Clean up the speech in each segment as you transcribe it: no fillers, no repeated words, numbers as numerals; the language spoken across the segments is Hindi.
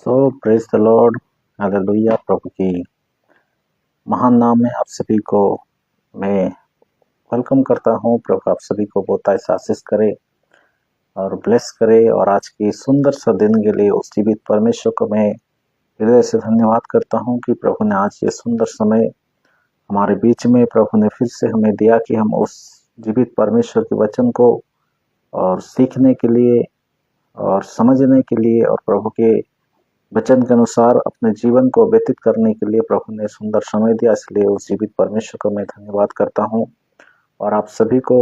So praise the Lord, hallelujah. प्रभु की महान नाम में आप सभी को मैं वेलकम करता हूँ। प्रभु आप सभी को बहुत ऐसा आशीष करे और ब्लेस करे। और आज की सुंदर सा दिन के लिए उस जीवित परमेश्वर को मैं हृदय से धन्यवाद करता हूँ कि प्रभु ने आज ये सुंदर समय हमारे बीच में प्रभु ने फिर से हमें दिया कि हम उस जीवित परमेश्वर के वचन को और सीखने के लिए और समझने के लिए और प्रभु के वचन के अनुसार अपने जीवन को व्यतीत करने के लिए प्रभु ने सुंदर समय दिया। इसलिए उस जीवित परमेश्वर को मैं धन्यवाद करता हूँ। और आप सभी को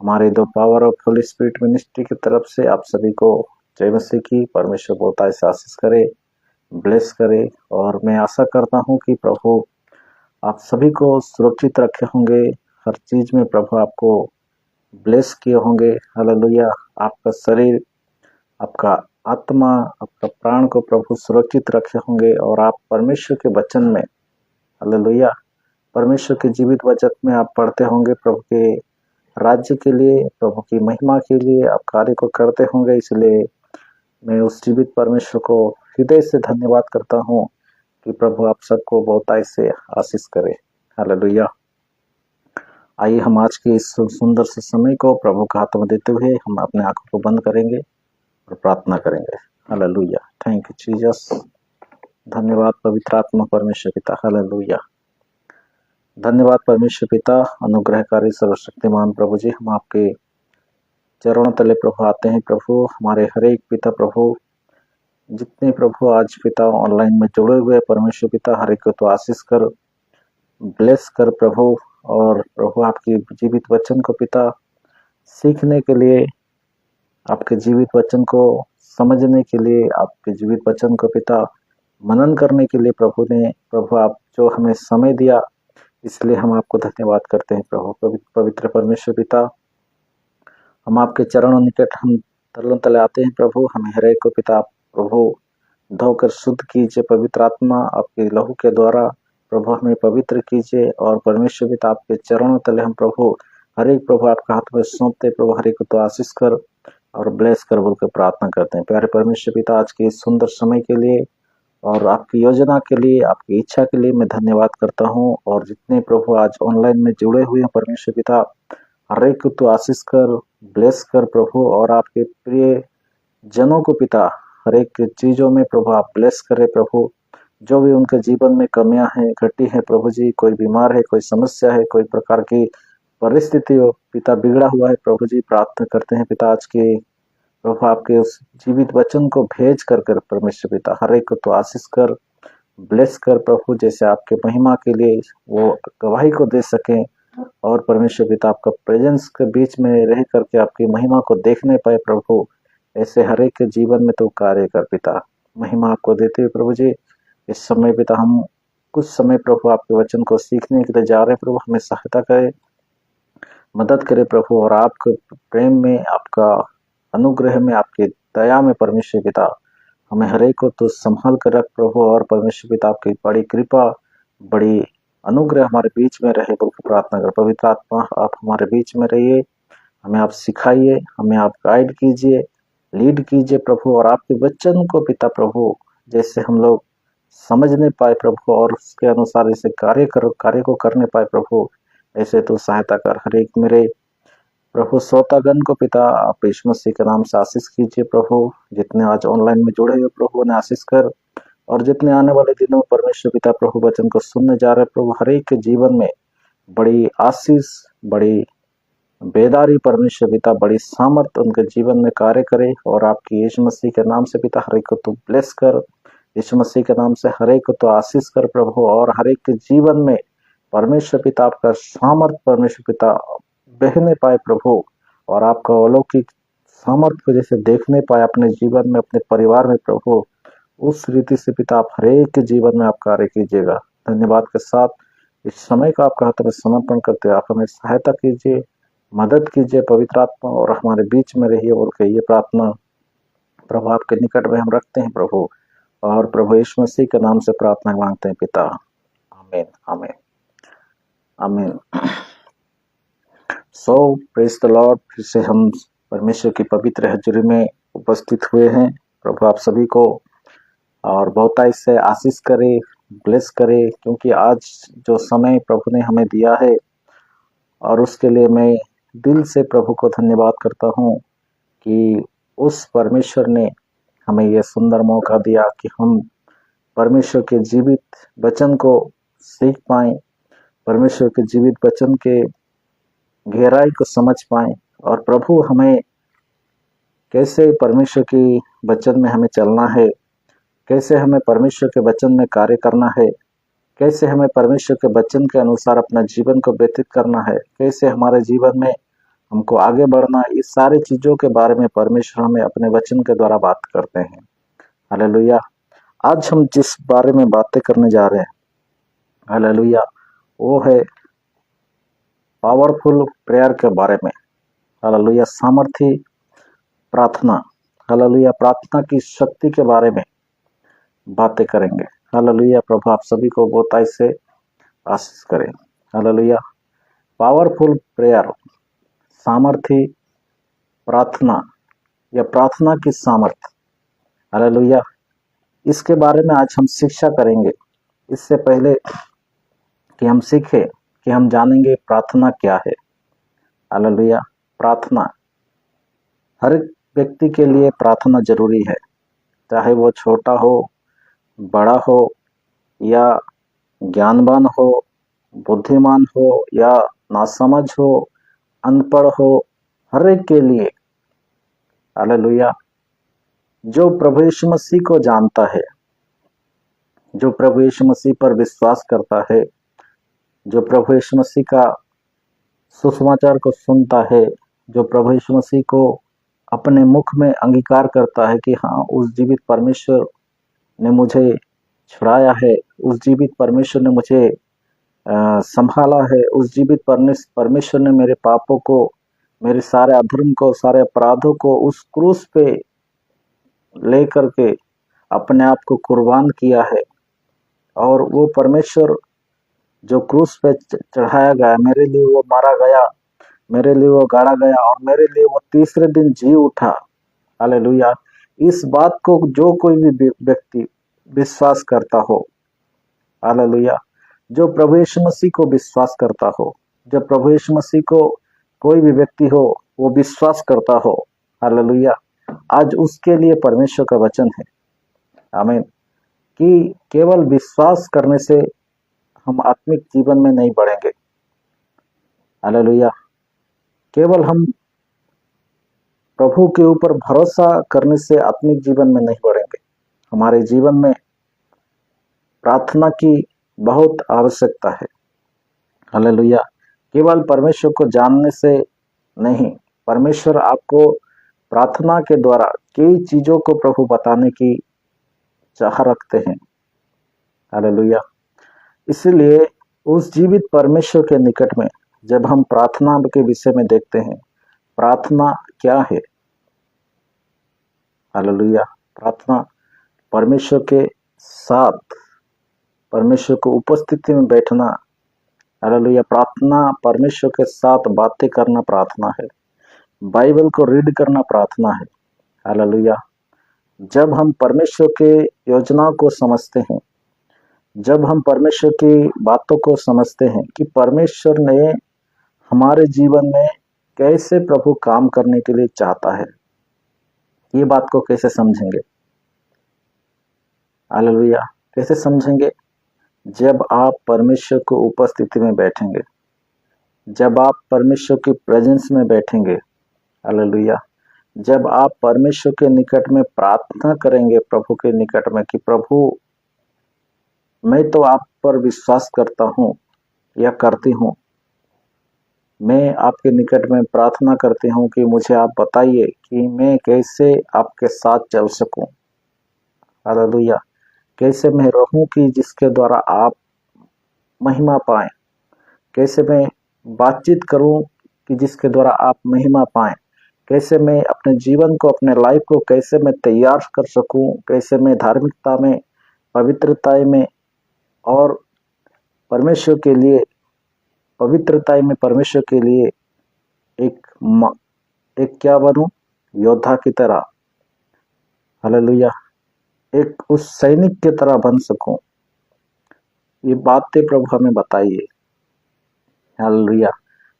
हमारे दो power of Holi spirit ministry की तरफ से आप सभी को जय मसीह की। परमेश्वर बहुत ऐसा आशीष करे, ब्लेस करे। और मैं आशा करता हूँ कि प्रभु आप सभी को सुरक्षित रखे होंगे, हर चीज में प्रभु आपको ब्लेस किए होंगे। हालेलुया। आपका शरीर, आपका आत्मा, आपका प्राण को प्रभु सुरक्षित रखे होंगे और आप परमेश्वर के वचन में, हालेलुया, परमेश्वर के जीवित वचन में आप पढ़ते होंगे। प्रभु के राज्य के लिए, प्रभु की महिमा के लिए आप कार्य को करते होंगे। इसलिए मैं उस जीवित परमेश्वर को हृदय से धन्यवाद करता हूँ कि प्रभु आप सबको बहुत ऐसे आशीष करे। हालेलुया। आइए हम आज के इस सुंदर से समय को प्रभु का हाथ में देते हुए हम अपने आंखों को बंद करेंगे और प्रार्थना करेंगे। हालेलुया। Thank you Jesus. धन्यवाद पवित्र आत्मा परमेश्वर पिता। हालेलुया। धन्यवाद परमेश्वर पिता, अनुग्रहकारी सर्वशक्तिमान प्रभु जी। हम आपके चरणों तले प्रभु आते हैं। प्रभु हमारे हर एक पिता, प्रभु जितने प्रभु आज पिता ऑनलाइन में जुड़े हुए परमेश्वर पिता, हर एक को तो आशीष कर, ब्लेस कर प्रभु। और प्रभु आपकी जीवित वचन को पिता सीखने के लिए, आपके जीवित वचन को समझने के लिए, आपके जीवित वचन को पिता मनन करने के लिए प्रभु आप जो हमें समय दिया, इसलिए हम आपको धन्यवाद करते हैं। प्रभु पवित्र परमेश्वर पिता, हम आपके चरणों निकट हम तरलों तले आते हैं। प्रभु हमें हर एक को पिता प्रभु धोकर शुद्ध कीजिए। पवित्र आत्मा आपके लहू के द्वारा प्रभु हमें पवित्र कीजिए। और परमेश्वर पिता आपके चरणों तले हम प्रभु हर एक प्रभु आपके हाथ में सौंपते। प्रभु हर एक को तो आशीष कर और ब्लेस कर बोलकर प्रार्थना करते हैं। प्यारे परमेश्वर पिता, आज के इस सुंदर समय के लिए और आपकी योजना के लिए, आपकी इच्छा के लिए मैं धन्यवाद करता हूँ। और जितने प्रभु आज ऑनलाइन में जुड़े हुए हैं परमेश्वर पिता, हर एक को तो आशीष कर, ब्लेस कर प्रभु। और आपके प्रिय जनों को पिता हर एक चीजों में प्रभु आप ब्लेस करें प्रभु। जो भी उनके जीवन में कमियां हैं, घटी है प्रभु जी, कोई बीमार है, कोई समस्या है, कोई प्रकार की परिस्थिति हो पिता बिगड़ा हुआ है प्रभु जी, प्रार्थना करते हैं पिता आज के प्रभु आपके उस जीवित वचन को भेज कर परमेश्वर पिता हर एक को तो आशीष कर, ब्लेस कर प्रभु। जैसे आपके महिमा के लिए वो गवाही को दे सकें और परमेश्वर पिता आपका प्रेजेंस के बीच में रह करके आपकी महिमा को देखने पाए प्रभु। ऐसे हर एक के जीवन में तो कार्य कर पिता। महिमा आपको देते हुए प्रभु जी, इस समय पिता हम कुछ समय प्रभु आपके वचन को सीखने के लिए जा रहे हैं। प्रभु हमें सहायता करे, मदद करे प्रभु। और आपके प्रेम में, आपका अनुग्रह में, आपकी दया में परमेश्वर पिता हमें हर एक को तो संभाल कर रख प्रभु। और परमेश्वर पिता आपकी बड़ी कृपा, बड़ी अनुग्रह हमारे बीच में रहे बोल प्रार्थना कर। पवित्र आत्मा आप हमारे बीच में रहिए, हमें आप सिखाइए, हमें आप गाइड कीजिए, लीड कीजिए प्रभु। और आपके वचन को पिता प्रभु जैसे हम लोग समझ नहीं पाए प्रभु और उसके अनुसार जैसे कार्य को करने पाए प्रभु, ऐसे तो सहायता कर। हर एक मेरे प्रभु श्रोतागण को पिता आप यीशु मसीह के नाम से आशीष कीजिए प्रभु। जितने आज ऑनलाइन में जुड़े हुए प्रभु ने आशीष कर। और जितने आने वाले दिनों में परमेश्वर पिता प्रभु वचन को सुनने जा रहे प्रभु, हर एक के जीवन में बड़ी आशीष, बड़ी बेदारी परमेश्वर पिता, बड़ी सामर्थ उनके जीवन में कार्य करे। और आपकी यीशु मसीह के नाम से पिता हर एक को तो ब्लेस कर, यीशु मसीह के नाम से हर एक को तो आशीष कर प्रभु। और हर एक के जीवन में परमेश्वर पिता आपका सामर्थ परमेश्वर पिता बहने पाए प्रभु। और आपका अलौकिक सामर्थ को जैसे देखने पाए अपने जीवन में, अपने परिवार में प्रभु, उस रीति से पिता आप हर एक के जीवन में आप कार्य कीजिएगा। धन्यवाद के साथ इस समय का आपका हाथ में समर्पण करते आप हमें सहायता कीजिए, मदद कीजिए पवित्र आत्मा। और हमारे बीच में रहिए बोल के ये प्रार्थना प्रभु आपके निकट में हम रखते हैं प्रभु। और प्रभु यीशु मसीह के नाम से प्रार्थना मांगते हैं पिता, आमीन आमीन आमीन। सो प्रेज द लॉर्ड। फिर से हम परमेश्वर की पवित्र हजूरी में उपस्थित हुए हैं। प्रभु आप सभी को और बहुतायत से आशीष करे, ब्लेस करे, क्योंकि आज जो समय प्रभु ने हमें दिया है और उसके लिए मैं दिल से प्रभु को धन्यवाद करता हूँ कि उस परमेश्वर ने हमें यह सुंदर मौका दिया कि हम परमेश्वर के जीवित वचन को सीख पाएं, परमेश्वर के जीवित वचन के गहराई को समझ पाएं और प्रभु हमें कैसे परमेश्वर की वचन में हमें चलना है, कैसे हमें परमेश्वर के वचन में कार्य करना है, कैसे हमें परमेश्वर के वचन के अनुसार अपना जीवन को व्यतीत करना है, कैसे हमारे जीवन में हमको आगे बढ़ना, इस सारी चीजों के बारे में परमेश्वर हमें अपने वचन के द्वारा बात करते हैं। हालेलुया। आज हम जिस बारे में बातें करने जा रहे हैं, हालेलुया, वो है पावरफुल प्रेयर के बारे में। हालेलुया, सामर्थी प्रार्थना। हालेलुया, प्रार्थना की शक्ति के बारे में बातें करेंगे। हालेलुया, प्रभु आप सभी को बहुतायत से आशीष करें। हालेलुया, पावरफुल प्रेयर, सामर्थी प्रार्थना या प्रार्थना की सामर्थ। हालेलुया, इसके बारे में आज हम शिक्षा करेंगे। इससे पहले कि हम सीखें कि हम जानेंगे प्रार्थना क्या है। हालेलुया, प्रार्थना हर एक व्यक्ति के लिए प्रार्थना जरूरी है, चाहे वो छोटा हो, बड़ा हो या ज्ञानवान हो, बुद्धिमान हो या नासमझ हो, अनपढ़ हो, हर एक के लिए। हालेलुया, जो प्रभु यीशु मसीह को जानता है, जो प्रभु यीशु मसीह पर विश्वास करता है, जो प्रभु यीशु मसीह का सुसमाचार को सुनता है, जो प्रभु यीशु मसीह को अपने मुख में अंगीकार करता है कि हाँ, उस जीवित परमेश्वर ने मुझे छुड़ाया है, उस जीवित परमेश्वर ने मुझे संभाला है, उस जीवित परमेश्वर ने मेरे पापों को, मेरे सारे अधर्म को, सारे अपराधों को उस क्रूस पे ले करके अपने आप को कुर्बान किया है। और वो परमेश्वर जो क्रूस पे चढ़ाया गया, मेरे लिए वो मारा गया, मेरे लिए वो गाड़ा गया और मेरे लिए वो तीसरे दिन जी उठा। हालेलुया, इस बात को जो कोई भी व्यक्ति विश्वास करता हो, हालेलुया, जो प्रभु यीशु मसीह को विश्वास करता हो, जब प्रभु यीशु मसीह को कोई भी व्यक्ति हो वो विश्वास करता हो, हालेलुया, आज उसके लिए परमेश्वर का वचन है, आमीन, कि केवल विश्वास करने से हम आत्मिक जीवन में नहीं बढ़ेंगे। हालेलुया, केवल हम प्रभु के ऊपर भरोसा करने से आत्मिक जीवन में नहीं बढ़ेंगे। हमारे जीवन में प्रार्थना की बहुत आवश्यकता है। हालेलुया, केवल परमेश्वर को जानने से नहीं, परमेश्वर आपको प्रार्थना के द्वारा कई चीजों को प्रभु बताने की चाह रखते हैं। हालेलुया, इसलिए उस जीवित परमेश्वर के निकट में जब हम प्रार्थना के विषय में देखते हैं, प्रार्थना क्या है। हालेलुया, प्रार्थना परमेश्वर के साथ, परमेश्वर को उपस्थिति में बैठना। हालेलुया, प्रार्थना परमेश्वर के साथ बातें करना प्रार्थना है, बाइबल को रीड करना प्रार्थना है। हालेलुया, जब हम परमेश्वर के योजना को समझते हैं, जब हम परमेश्वर की बातों को समझते हैं कि परमेश्वर ने हमारे जीवन में कैसे प्रभु काम करने के लिए चाहता है, ये बात को कैसे समझेंगे। हालेलुया, कैसे समझेंगे? जब आप परमेश्वर को उपस्थिति में बैठेंगे, जब आप परमेश्वर की प्रेजेंस में बैठेंगे। हालेलुया, जब आप परमेश्वर के निकट में प्रार्थना करेंगे, प्रभु के निकट में कि प्रभु मैं तो आप पर विश्वास करता हूँ या करती हूँ, मैं आपके निकट में प्रार्थना करती हूँ कि मुझे आप बताइए कि मैं कैसे आपके साथ चल सकूं। हालेलुया, कैसे मैं रहूं कि जिसके द्वारा आप महिमा पाएं, कैसे मैं बातचीत करूं कि जिसके द्वारा आप महिमा पाएं, कैसे मैं अपने जीवन को, अपने लाइफ को कैसे मैं तैयार कर सकूं, कैसे मैं धार्मिकता में, पवित्रता में और परमेश्वर के लिए, पवित्रता में परमेश्वर के लिए एक क्या बनूं, योद्धा की तरह। हालेलुया, एक उस सैनिक की तरह बन सकूं, ये बातें प्रभु हमें बताइए। हालेलुया।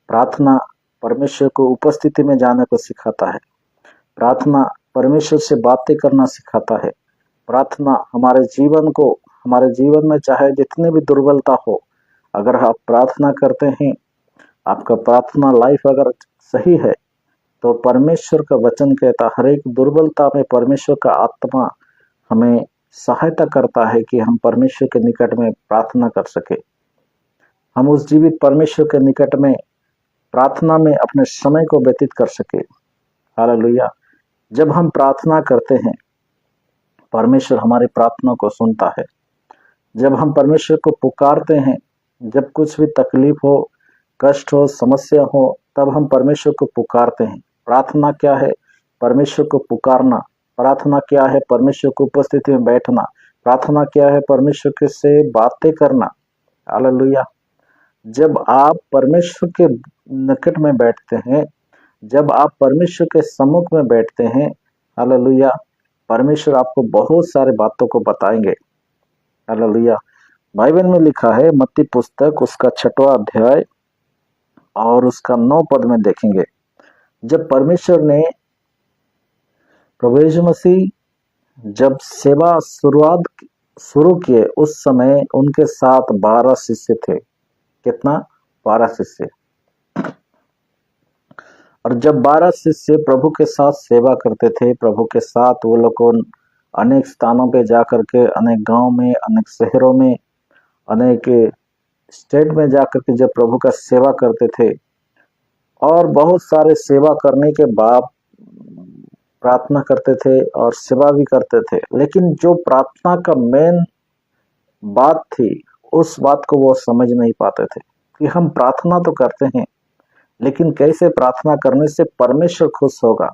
प्रार्थना परमेश्वर को उपस्थिति में जाने को सिखाता है। प्रार्थना परमेश्वर से बातें करना सिखाता है। प्रार्थना हमारे जीवन में चाहे जितनी भी दुर्बलता हो, अगर आप प्रार्थना करते हैं, आपका प्रार्थना लाइफ अगर सही है, तो परमेश्वर का वचन कहता हर एक दुर्बलता में परमेश्वर का आत्मा हमें सहायता करता है कि हम परमेश्वर के निकट में प्रार्थना कर सके। हम उस जीवित परमेश्वर के निकट में प्रार्थना में अपने समय को व्यतीत कर सके। हालेलुया। जब हम प्रार्थना करते हैं, परमेश्वर हमारी प्रार्थना को सुनता है। जब हम परमेश्वर को पुकारते हैं, जब कुछ भी तकलीफ हो, कष्ट हो, समस्या हो, तब हम परमेश्वर को पुकारते हैं। प्रार्थना क्या है? परमेश्वर को पुकारना। प्रार्थना क्या है? परमेश्वर की उपस्थिति में बैठना। प्रार्थना क्या है? परमेश्वर के से बातें करना। हालेलुया। जब आप परमेश्वर के निकट में बैठते हैं, जब आप परमेश्वर के सम्मुख में बैठते हैं, हालेलुया, परमेश्वर आपको बहुत सारे बातों को बताएंगे। हालेलुया। बाइबल में लिखा है, मत्ती पुस्तक उसका 6वां अध्याय और उसका 9 पद में देखेंगे। जब परमेश्वर ने प्रभु यीशु मसीह जब सेवा शुरू किए, उस समय उनके साथ 12 शिष्य थे। कितना? 12 शिष्य। और जब 12 शिष्य प्रभु के साथ सेवा करते थे, प्रभु के साथ वो लोग अनेक स्थानों पे जाकर के, अनेक गांव में, अनेक शहरों में, अनेक स्टेट में जाकर के जब प्रभु का सेवा करते थे, और बहुत सारे सेवा करने के बाद प्रार्थना करते थे और सेवा भी करते थे, लेकिन जो प्रार्थना का मेन बात थी, उस बात को वो समझ नहीं पाते थे कि हम प्रार्थना तो करते हैं, लेकिन कैसे प्रार्थना करने से परमेश्वर खुश होगा,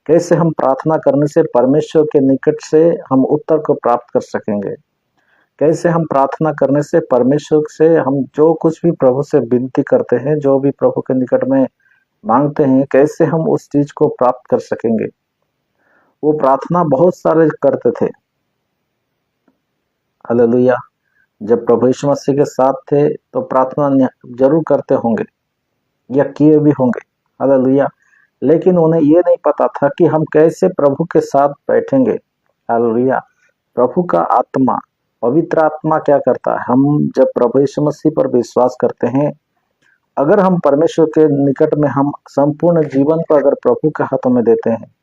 कैसे हम प्रार्थना करने से परमेश्वर के निकट से हम उत्तर को प्राप्त कर सकेंगे, कैसे हम प्रार्थना करने से परमेश्वर से हम जो कुछ भी प्रभु से विनती करते हैं, जो भी प्रभु के निकट में मांगते हैं, कैसे हम उस चीज को प्राप्त कर सकेंगे। वो प्रार्थना बहुत सारे करते थे। हालेलुया। जब प्रभु यीशु मसीह के साथ थे तो प्रार्थना जरूर करते होंगे या किए भी होंगे। हालेलुया। लेकिन उन्हें ये नहीं पता था कि हम कैसे प्रभु के साथ बैठेंगे। हालेलुया। प्रभु का आत्मा, पवित्र आत्मा क्या करता है? हम जब प्रभु यीशु मसीह पर विश्वास करते हैं, अगर हम परमेश्वर के निकट में हम संपूर्ण जीवन को अगर प्रभु के हाथों में देते हैं,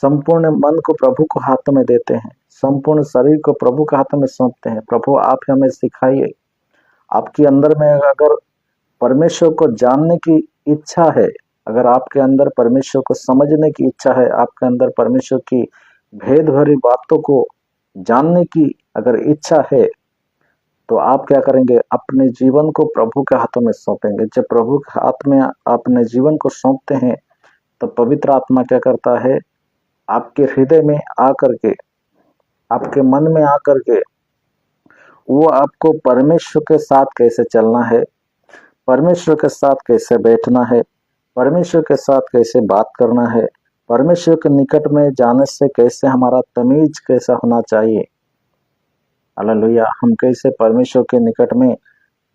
संपूर्ण मन को प्रभु को हाथों में देते हैं, संपूर्ण शरीर को प्रभु के हाथों में सौंपते हैं, प्रभु आप हमें सिखाइए। आपके अंदर में अगर परमेश्वर को जानने की इच्छा है, अगर आपके अंदर परमेश्वर को समझने की इच्छा है, आपके अंदर परमेश्वर की भेद भरी बातों को जानने की अगर इच्छा है, तो आप क्या करेंगे? अपने जीवन को प्रभु के हाथों में सौंपेंगे। जब प्रभु के हाथ में अपने जीवन को सौंपते हैं, तो पवित्र आत्मा क्या करता है? आपके हृदय में आकर के, आपके मन में आकर के वो आपको परमेश्वर के साथ कैसे चलना है, परमेश्वर के साथ कैसे बैठना है, परमेश्वर के साथ कैसे बात करना है, परमेश्वर के निकट में जाने से कैसे हमारा तमीज कैसा होना चाहिए। हालेलुया। हम कैसे परमेश्वर के निकट में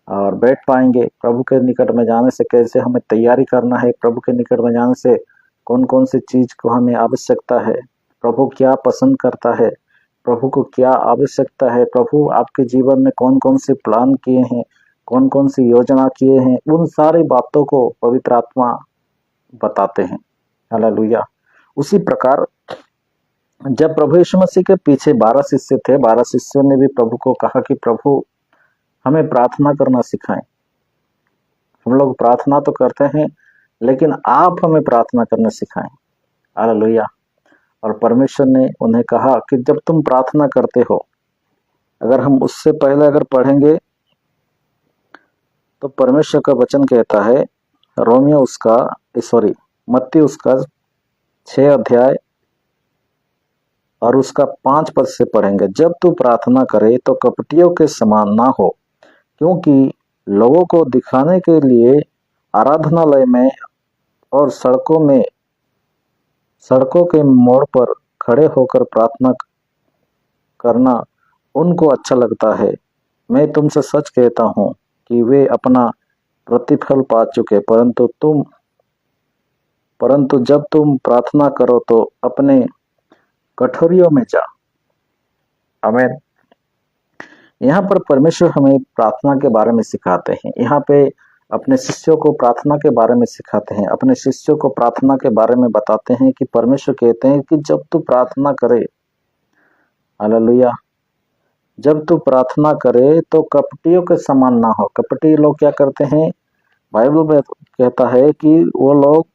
और बैठ पाएंगे, प्रभु के निकट में जाने से कैसे हमें तैयारी करना है, प्रभु के निकट में जाने से कौन कौन सी चीज को हमें आवश्यकता है, प्रभु क्या पसंद करता है, प्रभु को क्या आवश्यकता है, प्रभु आपके जीवन में कौन कौन से प्लान किए हैं, कौन कौन सी योजना किए हैं, उन सारी बातों को पवित्र आत्मा बताते हैं। हालेलुया। उसी प्रकार जब प्रभु यीशु मसीह के पीछे 12 शिष्य थे, 12 शिष्यों ने भी प्रभु को कहा कि प्रभु हमें प्रार्थना करना सिखाएं। हम लोग प्रार्थना तो करते हैं, लेकिन आप हमें प्रार्थना करना सिखाएं। हालेलुया। और परमेश्वर ने उन्हें कहा कि जब तुम प्रार्थना करते हो, अगर हम उससे पहले अगर पढ़ेंगे तो परमेश्वर का वचन कहता है, मत्ती उसका 6 अध्याय और उसका 5 पद से पढ़ेंगे। जब तू प्रार्थना करे तो कपटियों के समान ना हो, क्योंकि लोगों को दिखाने के लिए आराधनालय में और सड़कों के मोड़ पर खड़े होकर प्रार्थना करना उनको अच्छा लगता है। मैं तुमसे सच कहता हूँ कि वे अपना प्रतिफल पा चुके। परंतु जब तुम प्रार्थना करो तो अपने कठोरियों में जा। आमीन। यहाँ पर परमेश्वर हमें प्रार्थना के बारे में सिखाते हैं। यहाँ पे अपने शिष्यों को प्रार्थना के बारे में सिखाते हैं, अपने शिष्यों को प्रार्थना के बारे में बताते हैं कि परमेश्वर कहते हैं कि जब तू प्रार्थना करे, हालेलुया, जब तू प्रार्थना करे तो कपटियों के समान ना हो। कपटी लोग क्या करते हैं, बाइबल में कहता है कि वो लोग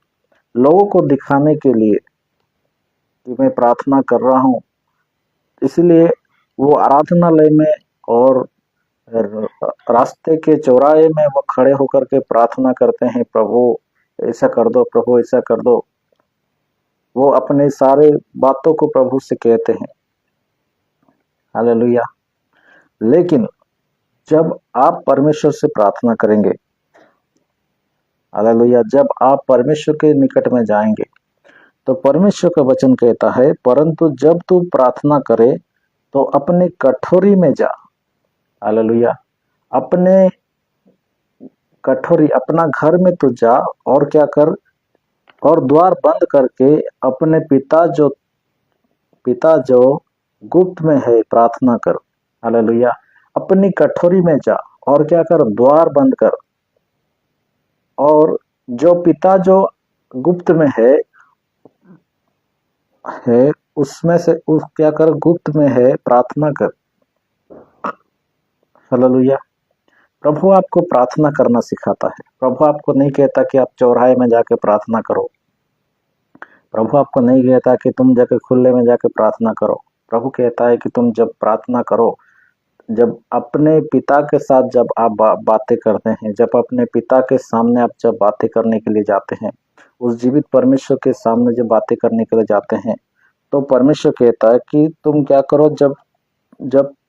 लोगों को दिखाने के लिए कि मैं प्रार्थना कर रहा हूँ, इसलिए वो आराधनालय में और रास्ते के चौराहे में वो खड़े होकर के प्रार्थना करते हैं, प्रभु ऐसा कर दो, प्रभु ऐसा कर दो। वो अपने सारे बातों को प्रभु से कहते हैं, हालेलुया। लेकिन जब आप परमेश्वर से प्रार्थना करेंगे, हालेलुया, जब आप परमेश्वर के निकट में जाएंगे तो परमेश्वर का वचन कहता है, परंतु जब तू प्रार्थना करे तो अपने कठोरी में जा। हालेलुया, अपने कठोरी, अपना घर में तू जा और क्या कर, और द्वार बंद करके अपने पिता जो गुप्त में है प्रार्थना कर। हालेलुया, अपनी कठोरी में जा और क्या कर, द्वार बंद कर, और जो पिता जो गुप्त में है उसमें से उस क्या कर, गुप्त में है प्रार्थना कर। हालेलुया। प्रभु आपको प्रार्थना करना सिखाता है। प्रभु आपको नहीं कहता कि आप चौराहे में जाके प्रार्थना करो। प्रभु आपको नहीं कहता कि तुम जाके खुले में जाके प्रार्थना करो। प्रभु कहता है कि तुम जब प्रार्थना करो, जब अपने पिता के साथ जब आप बातें करते हैं, जब अपने पिता के सामने आप जब बातें करने के लिए जाते हैं, उस जीवित परमेश्वर के सामने जब बातें करने के लिए जाते हैं, तो परमेश्वर कहता है कि तुम क्या करो,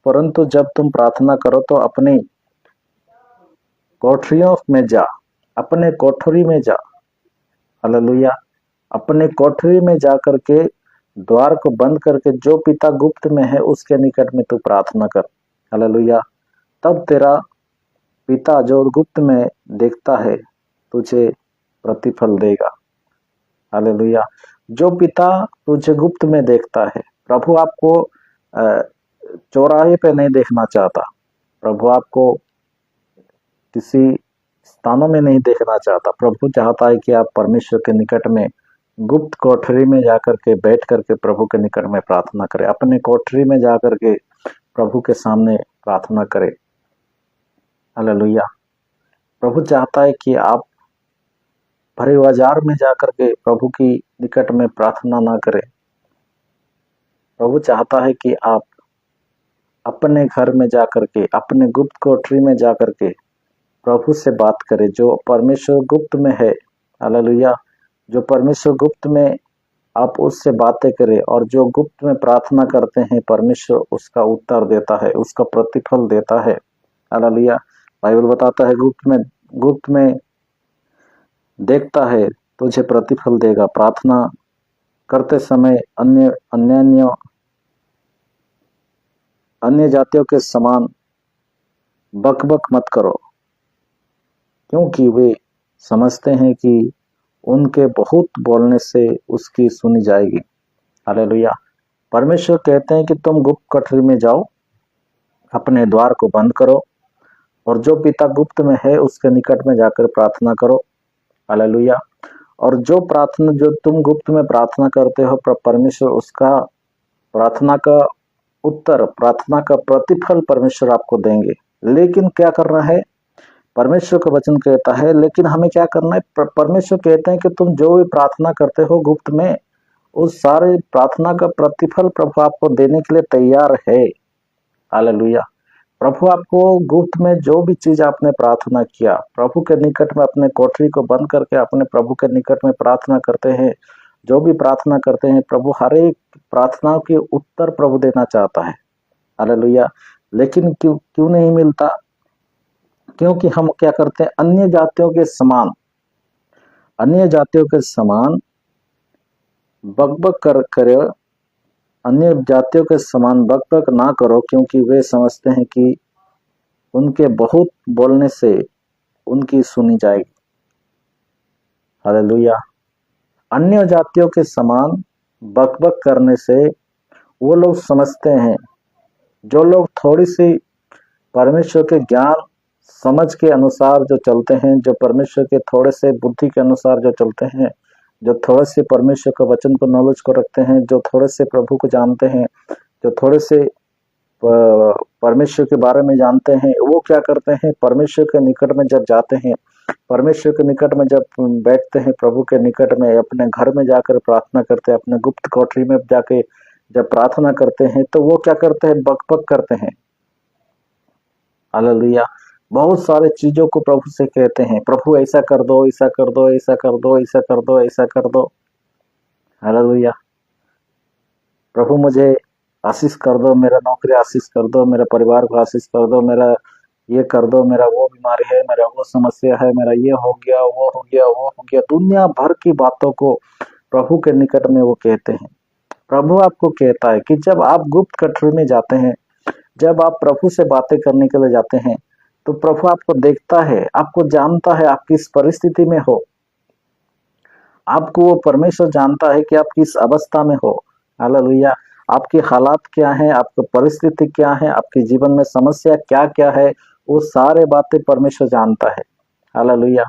परंतु जब तुम प्रार्थना करो तो अपनी कोठरियों में जा, अपने कोठरी में जा। हालेलुया, अपने कोठरी में जा करके द्वार को बंद करके जो पिता गुप्त में है उसके निकट में तू प्रार्थना कर। हालेलुया, तब तेरा पिता जो गुप्त में देखता है तुझे प्रतिफल देगा। हालेलुया, जो पिता तुझे गुप्त में देखता है। प्रभु आपको चौराहे पे नहीं देखना चाहता। प्रभु आपको किसी स्थानों में नहीं देखना चाहता। प्रभु चाहता है कि आप परमेश्वर के निकट में गुप्त कोठरी में जाकर के बैठ करके प्रभु के निकट में प्रार्थना करें। अपने कोठरी में जाकर के प्रभु के सामने प्रार्थना करें। हालेलुया, प्रभु चाहता है कि आप भरे बाजार में जाकर के प्रभु की निकट में प्रार्थना ना करें। प्रभु चाहता है कि आप अपने घर में जाकर के, अपने गुप्त कोठरी में जाकर के प्रभु से बात करें, जो परमेश्वर गुप्त में है। हालेलुया, जो परमेश्वर गुप्त में आप उससे बातें करें, और जो गुप्त में प्रार्थना करते हैं परमेश्वर उसका उत्तर देता है, उसका प्रतिफल देता है। हालेलुया, बाइबल बताता है गुप्त में देखता है तुझे प्रतिफल देगा। प्रार्थना करते समय अन्य जातियों के समान बकबक मत करो, क्योंकि वे समझते हैं कि उनके बहुत बोलने से उसकी सुनी जाएगी। हालेलुया, परमेश्वर कहते हैं कि तुम गुप्त कोठरी में जाओ, अपने द्वार को बंद करो, और जो पिता गुप्त में है उसके निकट में जाकर प्रार्थना करो। हालेलुया, और जो तुम गुप्त में प्रार्थना करते हो, परमेश्वर उसका प्रार्थना का उत्तर, प्रार्थना का प्रतिफल परमेश्वर आपको देंगे। लेकिन क्या करना है, परमेश्वर का वचन कहता है, लेकिन हमें क्या करना है, परमेश्वर कहते हैं कि तुम जो भी प्रार्थना करते हो गुप्त में, उस सारे प्रार्थना का प्रतिफल प्रभु आपको देने के लिए तैयार है। हालेलुया, प्रभु आपको गुप्त में जो भी चीज आपने प्रार्थना किया, प्रभु के निकट में अपने कोठरी को बंद करके अपने प्रभु के निकट में प्रार्थना करते हैं, जो भी प्रार्थना करते हैं, प्रभु हर एक प्रार्थना के उत्तर प्रभु देना चाहता है। हालेलुया, लेकिन क्यों नहीं मिलता, क्योंकि हम क्या करते हैं, अन्य जातियों के समान बकबक कर अन्य जातियों के समान बकबक ना करो, क्योंकि वे समझते हैं कि उनके बहुत बोलने से उनकी सुनी जाएगी। हालेलुया। अन्य जातियों के समान बकबक करने से वो लोग समझते हैं, जो लोग थोड़ी सी परमेश्वर के ज्ञान समझ के अनुसार जो चलते हैं, जो परमेश्वर के थोड़े से बुद्धि के अनुसार जो चलते हैं, जो थोड़े से परमेश्वर के वचन को नॉलेज को रखते हैं, जो थोड़े से प्रभु को जानते हैं, जो थोड़े से परमेश्वर के बारे में जानते हैं, वो क्या करते हैं, परमेश्वर के निकट में जब जाते हैं, परमेश्वर के निकट में जब बैठते हैं, प्रभु के निकट में अपने घर में जाकर प्रार्थना करते हैं, अपने गुप्त कोठरी में जाके जब प्रार्थना करते हैं, तो वो क्या करते हैं, बकबक करते हैं। हालेलुया। बहुत सारे चीजों को प्रभु से कहते हैं, प्रभु ऐसा कर दो, ऐसा कर दो, ऐसा कर दो, ऐसा कर दो, ऐसा कर दो। हालेलुया। प्रभु मुझे आशीष कर दो, मेरा नौकरी आशीष कर दो, मेरे परिवार को आशीष कर दो, मेरा ये कर दो, मेरा वो बीमारी है, मेरा वो समस्या है, मेरा ये हो गया, वो हो गया, वो हो गया। दुनिया भर की बातों को प्रभु के निकट में वो कहते हैं। प्रभु आपको कहता है कि जब आप गुप्त कठोर में जाते हैं, जब आप प्रभु से बातें करने के लिए जाते हैं, तो प्रभु आपको देखता है, आपको जानता है, आप किस परिस्थिति में हो। आपको वो परमेश्वर जानता है कि आप किस अवस्था में हो। हालेलुया। आपके हालात क्या हैं, आपकी परिस्थिति क्या है, आपके जीवन में समस्या क्या क्या है, वो सारे बातें परमेश्वर जानता है। हालेलुया।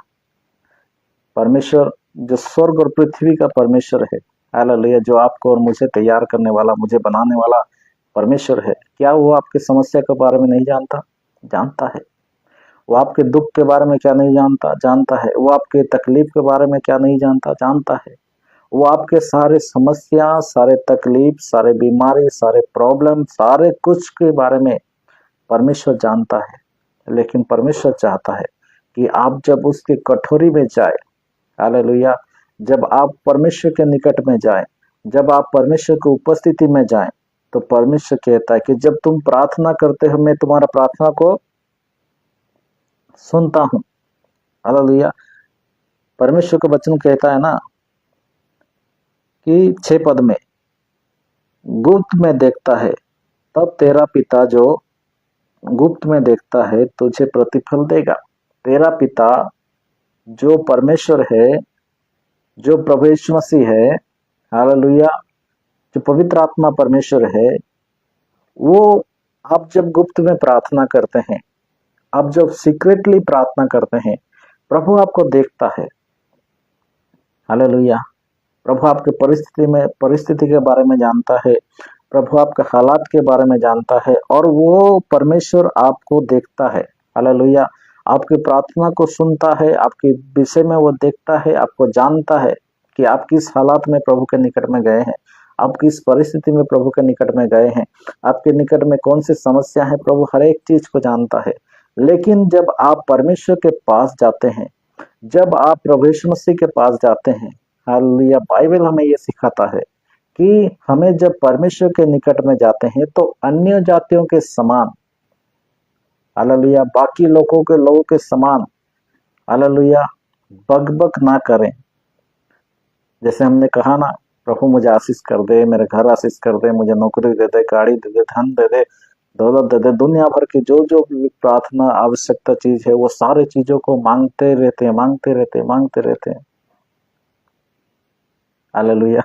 परमेश्वर जो स्वर्ग और पृथ्वी का परमेश्वर है, हालेलुया, जो आपको और मुझे तैयार करने वाला, मुझे बनाने वाला परमेश्वर है, क्या वो आपकी समस्या के बारे में नहीं जानता? जानता है। वो आपके दुख के बारे में क्या नहीं जानता? जानता है। वो आपके तकलीफ के बारे में क्या नहीं जानता? जानता है। वो आपके सारे समस्या, सारे तकलीफ, सारे बीमारी, सारे प्रॉब्लम, सारे कुछ के बारे में परमेश्वर जानता है। लेकिन परमेश्वर चाहता है कि आप जब उसके कठोरी में जाए, हालेलुया, जब आप परमेश्वर के निकट में जाए, जब आप परमेश्वर की उपस्थिति में जाए, तो परमेश्वर कहता है कि जब तुम प्रार्थना करते हो, मैं तुम्हारा प्रार्थना को सुनता हूं। हालेलुया। परमेश्वर का वचन कहता है ना कि 6 पद में, गुप्त में देखता है, तब तेरा पिता जो गुप्त में देखता है तुझे प्रतिफल देगा। तेरा पिता जो परमेश्वर है, जो प्रभु यीशु मसीह है, हालेलुया, जो पवित्र आत्मा परमेश्वर है, वो आप जब गुप्त में प्रार्थना करते हैं, आप जब सीक्रेटली प्रार्थना करते हैं, प्रभु आपको देखता है। हालेलुया। प्रभु आपके परिस्थिति के बारे में जानता है, प्रभु आपके हालात के बारे में जानता है, और वो परमेश्वर आपको देखता है। हालेलुया। आपकी प्रार्थना को सुनता है, आपके विषय में वो देखता है, आपको जानता है कि आप किस हालात में प्रभु के निकट में गए हैं, आप किस परिस्थिति में प्रभु के निकट में गए हैं, आपके निकट में कौन सी समस्या है, प्रभु हर एक चीज को जानता है। लेकिन जब आप परमेश्वर के पास जाते हैं, जब आप प्रभु यीशु मसीह के पास जाते हैं, हालेलुया, बाइबल हमें ये सिखाता है कि हमें जब परमेश्वर के निकट में जाते हैं तो अन्य जातियों के समान, हालेलुया, बाकी लोगों के समान, हालेलुया, बकबक ना करें। जैसे हमने कहा ना, प्रभु मुझे आशीष कर दे, मेरे घर आशीष कर दे, मुझे नौकरी दे दे, गाड़ी दे दे, धन दे दे, दौलत दे दे, दुनिया भर की जो जो भी प्रार्थना आवश्यकता चीज है, वो सारे चीजों को मांगते रहते हैं, मांगते रहते हैं, मांगते रहते हैं। हालेलुया।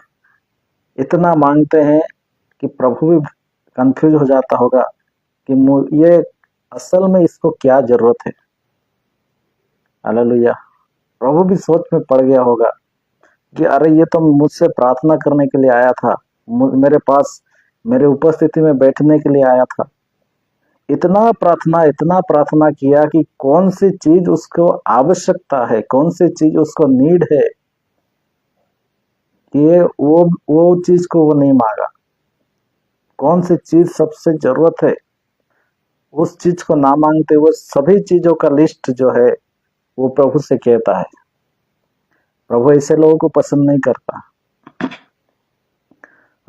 इतना मांगते हैं कि प्रभु भी कंफ्यूज हो जाता होगा कि ये असल में इसको क्या जरूरत है। हालेलुया। प्रभु भी सोच में पड़ गया होगा कि अरे ये तो मुझसे प्रार्थना करने के लिए आया था, मेरे पास मेरे उपस्थिति में बैठने के लिए आया था। इतना प्रार्थना किया कि कौन सी चीज उसको आवश्यकता है, कौन सी चीज उसको नीड है, कि वो चीज को वो नहीं मांगा। कौन सी चीज सबसे जरूरत है, उस चीज को ना मांगते हुए सभी चीजों का लिस्ट जो है वो प्रभु से कहता है। प्रभु ऐसे लोगों को पसंद नहीं करता।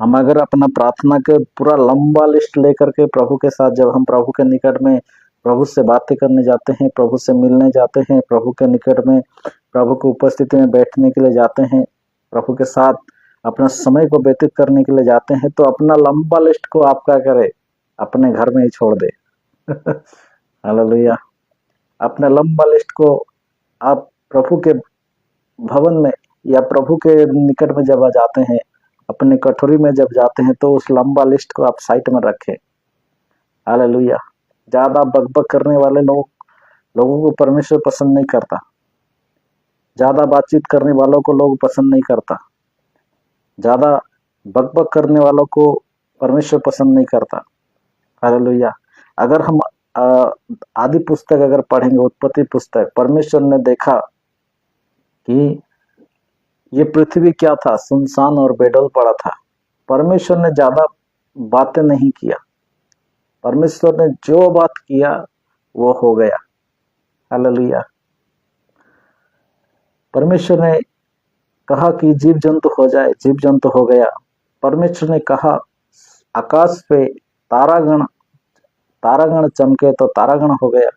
हम अगर अपना प्रार्थना के पूरा लंबा लिस्ट लेकर के प्रभु के साथ, जब हम प्रभु के निकट में प्रभु से बातें करने जाते हैं, प्रभु से मिलने जाते हैं, प्रभु के निकट में प्रभु की उपस्थिति में बैठने के लिए जाते हैं, प्रभु के साथ अपना समय को व्यतीत करने के लिए जाते हैं तो अपना लंबा लिस्ट को आप क्या करे, अपने घर में ही छोड़ दे। हालेलुया। अपने लंबा लिस्ट को आप प्रभु के भवन में या प्रभु के निकट में जब जाते हैं, अपने कटोरी में जब जाते हैं, तो उस लंबा लिस्ट को आप साइड में रखें। हालेलुया। ज्यादा बकबक करने वाले लोगों को परमेश्वर पसंद नहीं करता। ज्यादा बातचीत करने वालों को लोग पसंद नहीं करता। ज्यादा बकबक करने वालों को परमेश्वर पसंद नहीं करता। हालेलुया। अगर हम आदि पुस्तक अगर पढ़ेंगे, उत्पत्ति पुस्तक, परमेश्वर ने देखा कि ये पृथ्वी क्या था, सुनसान और बेडौल पड़ा था। परमेश्वर ने ज्यादा बातें नहीं किया। परमेश्वर ने जो बात किया वो हो गया। हालेलुया। परमेश्वर ने कहा कि जीव जंतु हो जाए, जीव जंतु हो गया। परमेश्वर ने कहा आकाश पे तारागण चमके तो तारागण हो गया,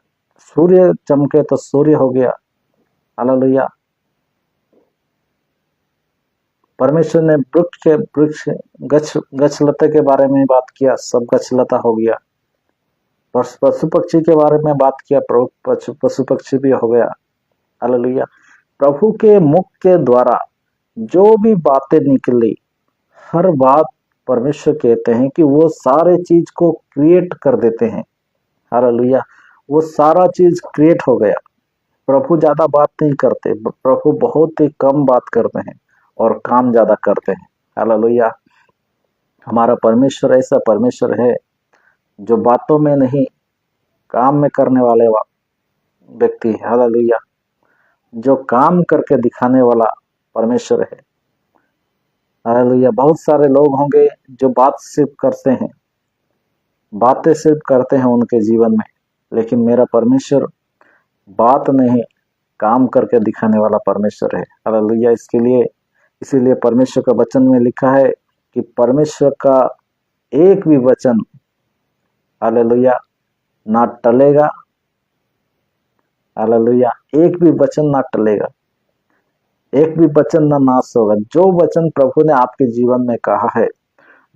सूर्य चमके तो सूर्य हो गया। हालेलुया। परमेश्वर ने वृक्ष गछलता के बारे में बात किया, सब गछलता हो गया। पशु पक्षी के बारे में बात किया, पशु पक्षी भी हो गया। हालेलुया। प्रभु के मुख के द्वारा जो भी बातें निकली, हर बात परमेश्वर कहते हैं कि वो सारे चीज को क्रिएट कर देते हैं। हालेलुया। वो सारा चीज क्रिएट हो गया। प्रभु ज्यादा बात नहीं करते, प्रभु बहुत ही कम बात करते हैं और काम ज्यादा करते हैं। हालेलुया। हमारा परमेश्वर ऐसा परमेश्वर है जो बातों में नहीं, काम में करने वाले व्यक्ति है। हालेलुया। जो काम करके दिखाने वाला परमेश्वर है। हालेलुया। बहुत सारे लोग होंगे जो बात सिर्फ करते हैं, बातें सिर्फ करते हैं उनके जीवन में, लेकिन मेरा परमेश्वर बात नहीं, काम करके दिखाने वाला परमेश्वर है। हालेलुया। इसीलिए परमेश्वर का वचन में लिखा है कि परमेश्वर का एक भी वचन, हालेलुया, ना टलेगा। हालेलुया। एक भी वचन ना टलेगा, एक भी वचन ना नाश होगा। जो वचन प्रभु ने आपके जीवन में कहा है,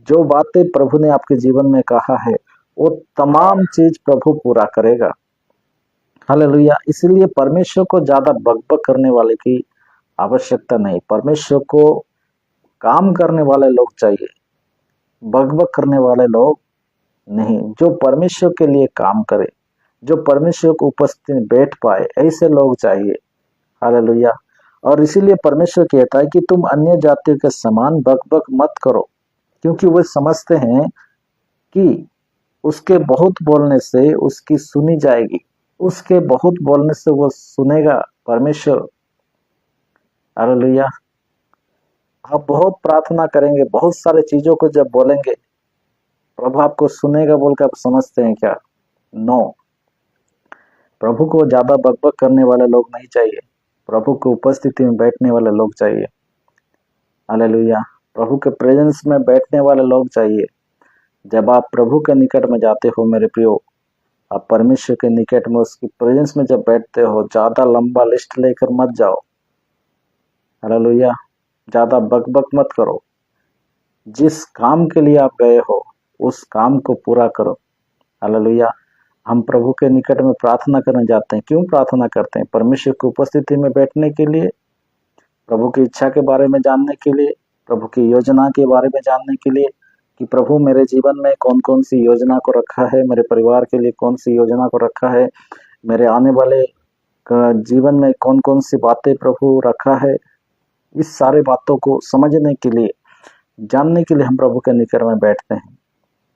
जो बातें प्रभु ने आपके जीवन में कहा है, वो तमाम चीज प्रभु पूरा करेगा। हालेलुया। इसलिए परमेश्वर को ज्यादा बकबक करने वाले की आवश्यकता नहीं। परमेश्वर को काम करने वाले लोग चाहिए, बकबक करने वाले लोग नहीं। जो परमेश्वर के लिए काम करे, जो परमेश्वर को उपस्थिति में बैठ पाए, ऐसे लोग चाहिए। हालेलुया। और इसीलिए परमेश्वर कहता है कि तुम अन्य जातियों के समान बकबक मत करो, क्योंकि वे समझते हैं कि उसके बहुत बोलने से उसकी सुनी जाएगी, उसके बहुत बोलने से वो सुनेगा परमेश्वर। हालेलुया। आप बहुत प्रार्थना करेंगे, बहुत सारे चीजों को जब बोलेंगे, प्रभु आपको सुनेगा बोलकर आप समझते हैं क्या? नो। प्रभु को ज्यादा बकबक करने वाले लोग नहीं चाहिए, प्रभु की उपस्थिति में बैठने वाले लोग चाहिए। हालेलुया। प्रभु के प्रेजेंस में बैठने वाले लोग चाहिए। जब आप प्रभु के निकट में जाते हो मेरे प्रियो, आप परमेश्वर के निकट में उसकी प्रेजेंस में जब बैठते हो, ज्यादा लंबा लिस्ट लेकर मत जाओ। हालेलुया। ज्यादा बकबक मत करो। जिस काम के लिए आप गए हो उस काम को पूरा करो। हालेलुया। हम प्रभु के निकट में प्रार्थना करने जाते हैं। क्यों प्रार्थना करते हैं? परमेश्वर की उपस्थिति में बैठने के लिए, प्रभु की इच्छा के बारे में जानने के लिए, प्रभु की योजना के बारे में जानने के लिए कि प्रभु मेरे जीवन में कौन कौन सी योजना को रखा है, मेरे परिवार के लिए कौन सी योजना को रखा है, मेरे आने वाले जीवन में कौन कौन सी बातें प्रभु रखा है। इस सारे बातों को समझने के लिए, जानने के लिए हम प्रभु के निकट में बैठते हैं।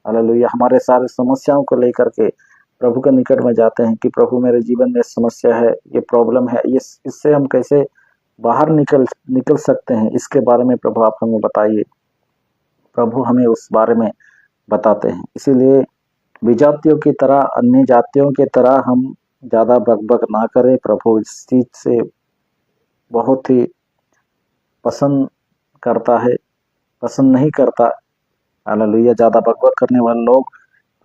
हालेलुया। हमारे सारे समस्याओं को लेकर के प्रभु के निकट में जाते हैं कि प्रभु मेरे जीवन में समस्या है, ये प्रॉब्लम है, ये इससे हम कैसे बाहर निकल सकते हैं, इसके बारे में प्रभु आप हमें बताइए। प्रभु हमें उस बारे में बताते हैं। इसीलिए विजातियों की तरह, अन्य जातियों की तरह हम ज्यादा बकबक ना करें। प्रभु इस चीज से बहुत ही पसंद करता है, पसंद नहीं करता। हालेलुया। ज्यादा बकबक करने वाले लोग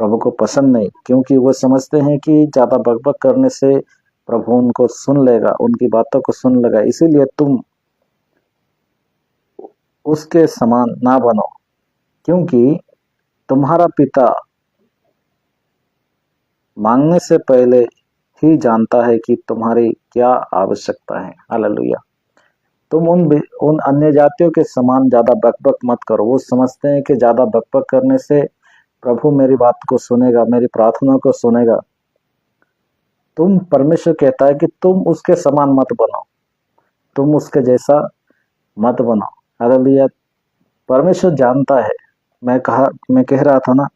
प्रभु को पसंद नहीं, क्योंकि वो समझते हैं कि ज्यादा बकबक करने से प्रभु उनको सुन लेगा, उनकी बातों को सुन लेगा। इसीलिए तुम उसके समान ना बनो, क्योंकि तुम्हारा पिता मांगने से पहले ही जानता है कि तुम्हारी क्या आवश्यकता है। हालेलुया। तुम उन अन्य जातियों के समान ज्यादा बकबक मत करो। वो समझते हैं कि ज्यादा बकबक करने से प्रभु मेरी बात को सुनेगा, मेरी प्रार्थना को सुनेगा। तुम, परमेश्वर कहता है कि तुम उसके समान मत बनो, तुम उसके जैसा मत बनो। हालेलुया। परमेश्वर जानता है, मैं कह रहा था ना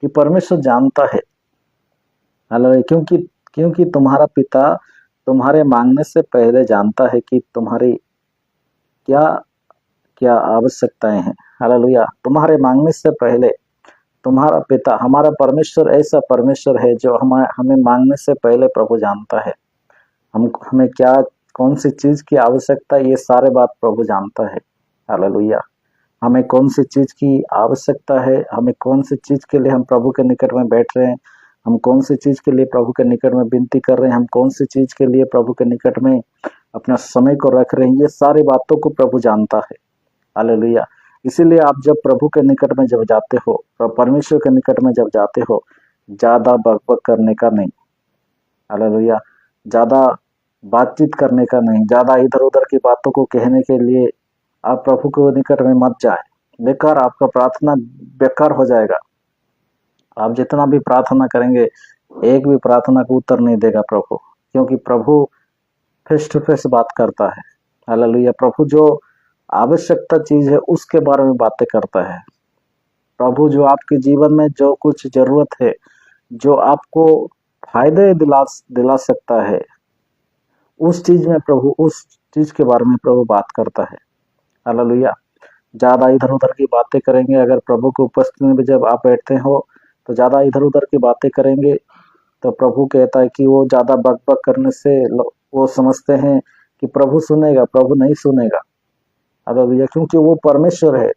कि परमेश्वर जानता है। हालेलुया। क्योंकि क्योंकि तुम्हारा पिता तुम्हारे मांगने से पहले जानता है कि तुम्हारी क्या क्या आवश्यकताएं हैं। हालेलुया। तुम्हारे मांगने से पहले तुम्हारा पिता, हमारा परमेश्वर ऐसा परमेश्वर है जो हमें मांगने से पहले प्रभु जानता है। हमें क्या, कौन सी चीज की आवश्यकता है, ये सारे बात प्रभु जानता है। हालेलुया। हमें कौन सी चीज की आवश्यकता है, हमें कौन सी चीज के लिए हम प्रभु के निकट में बैठ रहे हैं, हम कौन सी चीज के लिए प्रभु के निकट में विनती कर रहे हैं, हम कौन सी चीज के लिए प्रभु के निकट में अपना समय को रख रहे हैं, ये सारी बातों को प्रभु जानता है। हालेलुया। इसीलिए आप जब प्रभु के निकट में जब जाते हो, परमेश्वर के निकट में जब जाते हो, ज्यादा बकबक करने का नहीं। हालेलुया। ज्यादा बातचीत करने का नहीं, ज्यादा इधर उधर की बातों को कहने के लिए आप प्रभु के निकट में मत जाए। बेकार, आपका प्रार्थना बेकार हो जाएगा। आप जितना भी प्रार्थना करेंगे, एक भी प्रार्थना को उत्तर नहीं देगा प्रभु, क्योंकि प्रभु फेस टू फेस बात करता है। हालेलुया। प्रभु जो आवश्यकता चीज है उसके बारे में बातें करता है। प्रभु जो आपके जीवन में जो कुछ जरूरत है, जो आपको फायदे दिला सकता है, उस चीज के बारे में प्रभु बात करता है। हालेलुया। ज्यादा इधर उधर की बातें करेंगे, अगर प्रभु की उपस्थिति में जब आप बैठते हो तो ज्यादा इधर उधर की बातें करेंगे, तो प्रभु कहता है कि वो ज्यादा बकबक करने से वो समझते हैं कि प्रभु सुनेगा, प्रभु नहीं सुनेगा। हालेलुया। क्योंकि वो परमेश्वर है।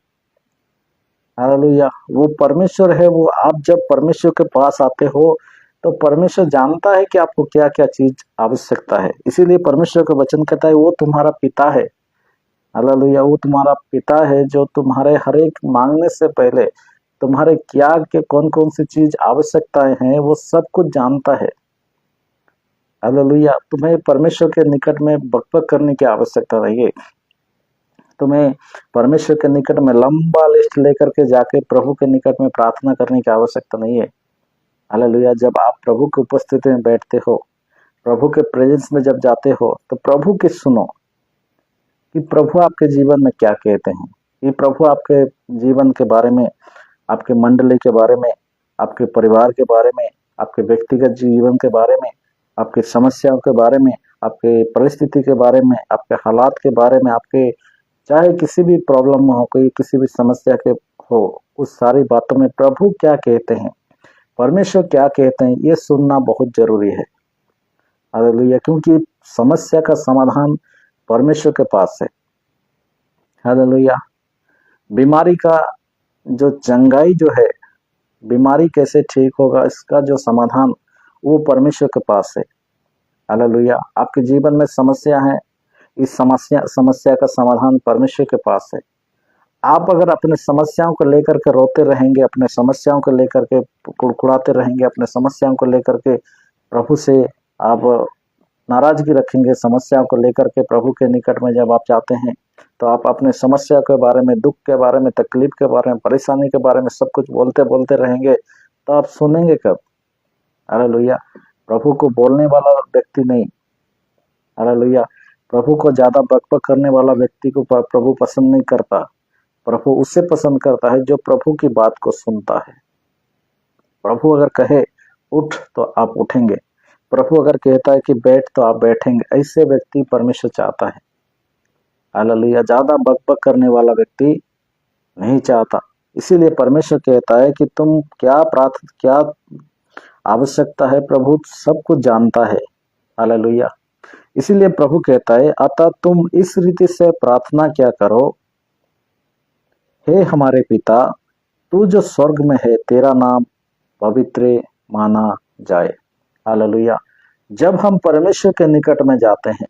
हालेलुया। वो परमेश्वर है। वो, आप जब परमेश्वर के पास आते हो तो परमेश्वर जानता है कि आपको क्या क्या चीज आवश्यकता है। इसीलिए परमेश्वर का वचन कहता है वो तुम्हारा पिता है। हालेलुया। वो तुम्हारा पिता है जो तुम्हारे हर एक मांगने से पहले तुम्हारे क्या के कौन कौन सी चीज आवश्यकताएं हैं वो सब कुछ जानता है। हालेलुया। तुम्हें परमेश्वर के निकट में बकबक करने की आवश्यकता नहीं है। तुम्हें परमेश्वर के निकट में लंबा लिस्ट लेकर के जाके प्रभु के निकट में प्रार्थना करने की आवश्यकता नहीं है। हालेलुया। जब आप प्रभु की उपस्थिति में बैठते हो, प्रभु के प्रेजेंस में जब जाते हो, तो प्रभु की सुनो कि प्रभु आपके जीवन में क्या कहते हैं। ये प्रभु आपके जीवन के बारे में, आपके मंडली के बारे में, आपके परिवार के बारे में, आपके व्यक्तिगत जीवन के बारे में, आपकी समस्याओं के बारे में, आपके परिस्थिति के बारे में, आपके हालात के बारे में, आपके चाहे किसी भी प्रॉब्लम में हो, कोई किसी भी समस्या के हो, उस सारी बातों में प्रभु क्या कहते हैं, परमेश्वर क्या कहते हैं, ये सुनना बहुत जरूरी है। हालेलुया। क्योंकि समस्या का समाधान परमेश्वर के पास है। हालेलुया। बीमारी का जो चंगाई जो है, बीमारी कैसे ठीक होगा, इसका जो समाधान वो परमेश्वर के पास है। हालेलुया। आपके जीवन में समस्या है, इस समस्या का समाधान परमेश्वर के पास है। आप अगर अपने समस्याओं को लेकर के रोते रहेंगे, अपने समस्याओं को लेकर के कुड़कुड़ाते रहेंगे, अपने समस्याओं को लेकर के प्रभु से आप नाराजगी रखेंगे, समस्याओं को लेकर के प्रभु के निकट में जब आप जाते हैं तो आप अपने समस्या के बारे में, दुख के बारे में, तकलीफ के बारे में, परेशानी के बारे में सब कुछ बोलते बोलते रहेंगे, तो आप सुनेंगे कब? हालेलुया। प्रभु को बोलने वाला व्यक्ति नहीं, हालेलुया, प्रभु को ज्यादा बकबक करने वाला व्यक्ति को प्रभु पसंद नहीं करता। प्रभु उससे पसंद करता है जो प्रभु की बात को सुनता है। प्रभु अगर कहे उठ तो आप उठेंगे, प्रभु अगर कहता है कि बैठ तो आप बैठेंगे। ऐसे व्यक्ति परमेश्वर चाहता है। हालेलुया। ज्यादा बकबक करने वाला व्यक्ति नहीं चाहता। इसीलिए परमेश्वर कहता है कि तुम क्या आवश्यकता है, प्रभु सब कुछ जानता है। हालेलुया। इसीलिए प्रभु कहता है, अतः तुम इस रीति से प्रार्थना क्या करो, हे हमारे पिता, तू जो स्वर्ग में है, तेरा नाम पवित्र माना जाए। हालेलुया। जब हम परमेश्वर के निकट में जाते हैं,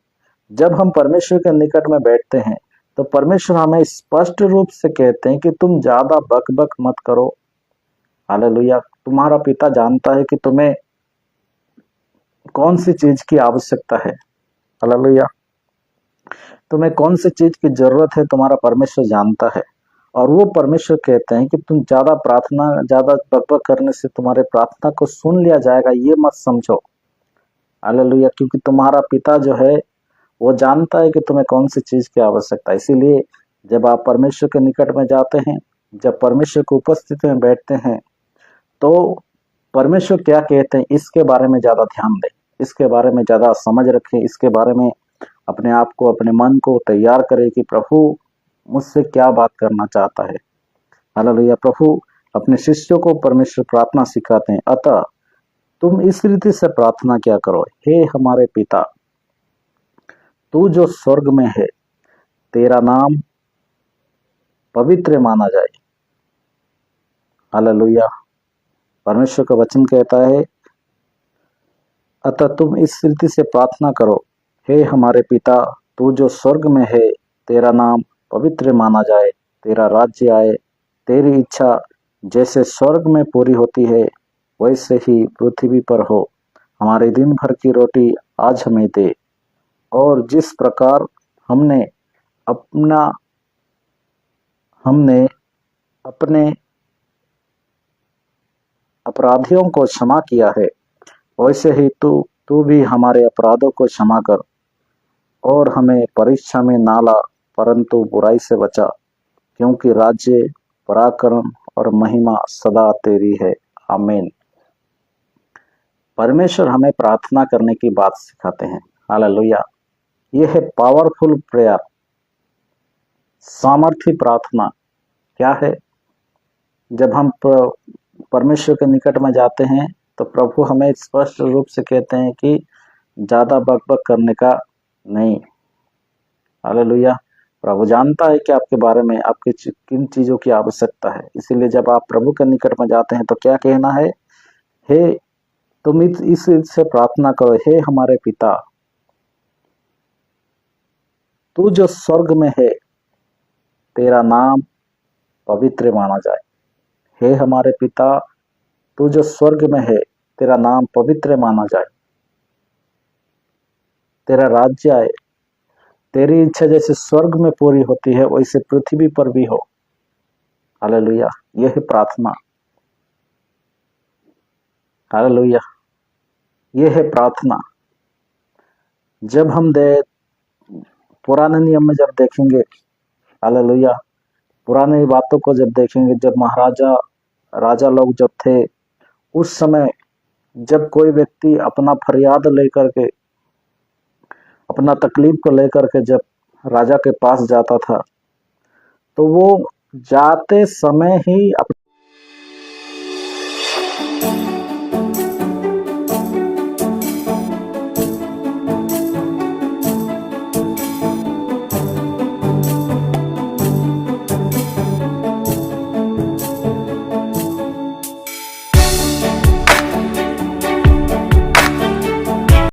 जब हम परमेश्वर के निकट में बैठते हैं, तो परमेश्वर हमें स्पष्ट रूप से कहते हैं कि तुम ज्यादा बक बक मत करो। हालेलुया। तुम्हारा पिता जानता है कि तुम्हें कौन सी चीज की आवश्यकता है। हालेलुया। तुम्हें कौन सी चीज की जरूरत है, तुम्हारा परमेश्वर जानता है। और वो परमेश्वर कहते हैं कि तुम ज्यादा बकबक करने से तुम्हारे प्रार्थना को सुन लिया जाएगा, ये मत समझो। हालेलुया। क्योंकि तुम्हारा पिता जो है वो जानता है कि तुम्हें कौन सी चीज की आवश्यकता है। इसीलिए जब आप परमेश्वर के निकट में जाते हैं, जब परमेश्वर की उपस्थिति में बैठते हैं, तो परमेश्वर क्या कहते हैं इसके बारे में ज्यादा ध्यान दें, इसके बारे में ज्यादा समझ रखें, इसके बारे में अपने आप को, अपने मन को तैयार करें कि प्रभु मुझसे क्या बात करना चाहता है। हालेलुया। प्रभु अपने शिष्यों को परमेश्वर प्रार्थना सिखाते हैं, अतः तुम इस रीति से प्रार्थना क्या करो, हे हमारे पिता तू जो स्वर्ग में है, तेरा नाम पवित्र माना जाए। हालेलुया। परमेश्वर का वचन कहता है, अतः तुम इस रीति से प्रार्थना करो, हे हमारे पिता तू जो स्वर्ग में है, तेरा नाम पवित्र माना जाए, तेरा राज्य आए, तेरी इच्छा जैसे स्वर्ग में पूरी होती है वैसे ही पृथ्वी पर हो। हमारे दिन भर की रोटी आज हमें दे, और जिस प्रकार हमने अपने अपराधियों को क्षमा किया है, वैसे ही तू भी हमारे अपराधों को क्षमा कर, और हमें परीक्षा में ना ला, परंतु बुराई से बचा, क्योंकि राज्य, पराक्रम और महिमा सदा तेरी है। आमीन। परमेश्वर हमें प्रार्थना करने की बात सिखाते हैं। हालेलुया। यह है पावरफुल प्रेयर, सामर्थी प्रार्थना। क्या है? जब हम परमेश्वर के निकट में जाते हैं तो प्रभु हमें स्पष्ट रूप से कहते हैं कि ज्यादा बकबक करने का नहीं। हालेलुया। प्रभु जानता है कि आपके बारे में, आपकी किन चीजों की आवश्यकता है। इसीलिए जब आप प्रभु के निकट में जाते हैं तो क्या कहना है, हे तुम इस से प्रार्थना करो, हे हमारे पिता तू जो स्वर्ग में है, तेरा नाम पवित्र माना जाए। हे हमारे पिता तू जो स्वर्ग में है, तेरा नाम पवित्र माना जाए, तेरा राज्य आए, तेरी इच्छा जैसे स्वर्ग में पूरी होती है वैसे पृथ्वी पर भी हो। हालेलुया। यह है प्रार्थना। हालेलुया। यह है प्रार्थना। जब हम पुराने नियम में जब देखेंगे, हालेलुया, पुराने बातों को जब देखेंगे, जब राजा लोग जब थे, उस समय जब कोई व्यक्ति अपना फरियाद लेकर के, अपना तकलीफ को लेकर के जब राजा के पास जाता था, तो वो जाते समय ही